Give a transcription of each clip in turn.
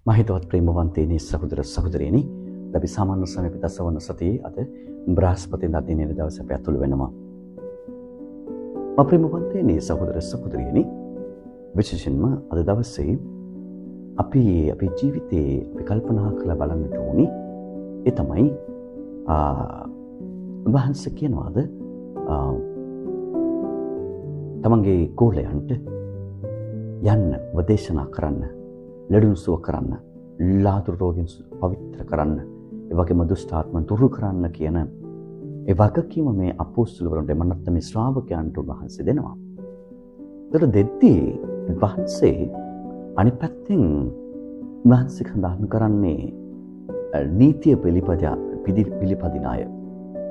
මහිතවත් ප්‍රේමවන්තයනි සහෝදර සහෝදරියනි, අපි සාමාන්‍ය සමය පිටසවන සතියේ අද බ්‍රහස්පතින්දා දිනේ දවසේ අපි අතුළු වෙනවා. ප්‍රේමවන්තයනි සහෝදර සහෝදරියනි, විශේෂයෙන්ම අද දවසේ අපි අපේ ජීවිතේ අපි කල්පනා කරලා බලන්නට ඕනි. ඒ තමයි වහන්සේ කියනවාද තමන්ගේ ගෝලයන්ට යන්න උපදේශනා කරන්න, ලෙඩුන් සුව කරන්න, ලාතුරු රෝගීන් පවිත්‍ර කරන්න, ඒ වගේම දුෂ්ටාත්මන් දුරු කරන්න කියන ඒ වගකීම මේ අපොස්තලවරුන්ට මනත් මේ ශ්‍රාවකයන්ට වහන්සේ දෙනවා. ඒතර දෙද්දී වහන්සේ අනිත් පැත්තෙන් වහන්සේ සඳහන් කරන්නේ නීතිය පිළිපදින අය,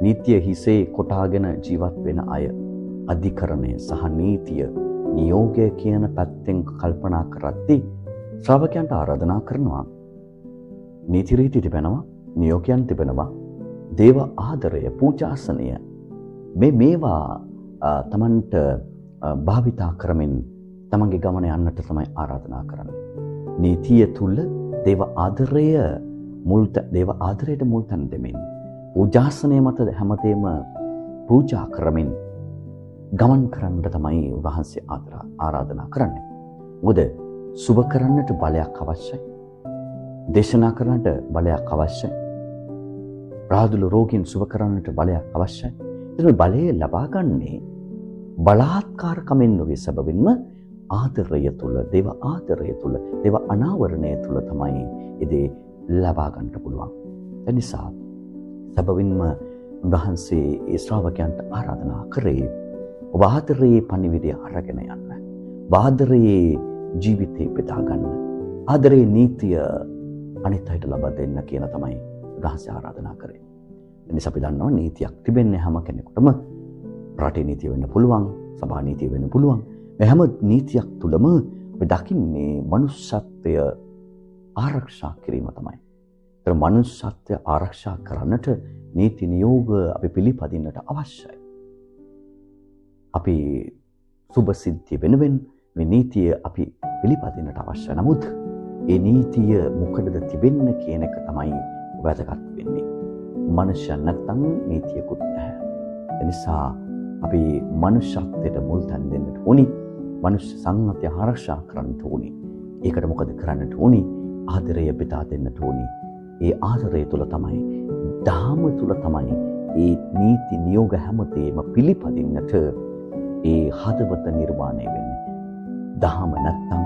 නීතිය හිසේ කොටාගෙන ජීවත් වෙන අය, අධිකරණය සහ නීතිය නියෝගය කියන පැත්තෙන් කල්පනා කරද්දී ශ්‍රාවකයන්ට ආරාධනා කරනවා. නීති රීති තිබෙනවා, නියෝගයන් තිබෙනවා, දේව ආදරය, පූජාසනය, මේවා තමන්ට භාවිතා කරමින් තමන්ගේ ගමන යන්නට තමයි ආරාධනා කරන්නේ. නීතිය තුල දේව ආදරයට මුල් තැන දෙමින්, පූජාසනය මත හැමතේම පූජා කරමින් ගමන් කරන්නට තමයි වහන්සේ ආරාධනා කරන්නේ. මොකද සුබ කරන්නට බලයක් අවශ්‍යයි. දේශනා කරන්නට බලයක් අවශ්‍යයි. රාදුල රෝගීන් සුබ කරන්නට බලයක් අවශ්‍යයි. ඒ බලය ලබා ගන්නේ බලාත්කාරකමින් නොවේ, සැබවින්ම ආදරය තුල, දේව ආදරය තුල, දේව අනාවරණය තුල තමයි ඉදී ලබා ගන්නට පුළුවන්. ඒ නිසා සැබවින්ම වහන්සේ ඒ ශ්‍රාවකයන්ට ආරාධනා කරේ ඔබ ආදරයේ පණිවිඩය අරගෙන යන්න. ආදරයේ ජීවිතේ බෙදා ගන්න. ආදරයේ නීතිය අනිත් අයට ලබා දෙන්න කියන තමයි වහන්සේ ආරාධනා කරේ. එනිසා අපි දන්නවා නීතියක් තිබෙන්නේ හැම කෙනෙකුටම. රටේ නීතිය වෙන්න පුළුවන්, සභා නීතිය වෙන්න පුළුවන්. මේ හැම නීතියක් තුලම අපි දකින්නේ මනුෂ්‍යත්වය ආරක්ෂා කිරීම තමයි. ඒතර මනුෂ්‍යත්වය ආරක්ෂා කරන්නට නීති නියෝග අපි පිළිපදින්නට අවශ්‍යයි. අපි සුබ සිද්ධිය වෙනුවෙන් මේ නීතිය අපි පිළිපදින්නට අවශ්‍ය. නමුත් ඒ නීතිය මොකටද තිබෙන්න කියන එක තමයි වැදගත් වෙන්නේ. මනුෂ්‍යයන් නැත්නම් නීතියකුත් නැහැ. ඒ නිසා අපි මනුෂ්‍යත්වයට මුල් තැන් දෙන්නට ඕනි. මනුෂ්‍ය සංහතිය ආරක්ෂා කරන්නට ඕනි. ඒකට මොකද කරන්නට ඕනි? ආදරය බෙදා දෙන්නට ඕනි. ඒ ආදරය තුල තමයි, ධාම තුල තමයි ඒ නීති නියෝග හැමතේම පිළිපදින්නට ඒ හදවත නිර්මාණය වෙන්නේ. දහම නැත්තම්,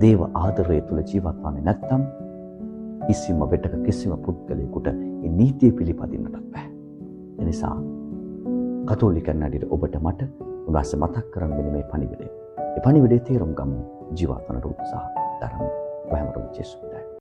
දේව ආදරය තුල ජීවත් වන්නේ නැත්තම් කිසිම වෙටක කිසිම පුද්ගලයෙකුට ඒ නීතිය පිළිපදින්නට බෑ. ඒ නිසා කතෝලිකයන් ඇදිට ඔබට මට උන්වහන්සේ මතක් කරන් වෙන මේ පණිවිඩය. ඒ පණිවිඩේ තේරුම් ගමු, ජීවත් වන්නට උත්සාහ දරමු. වහමරු ජේසුස්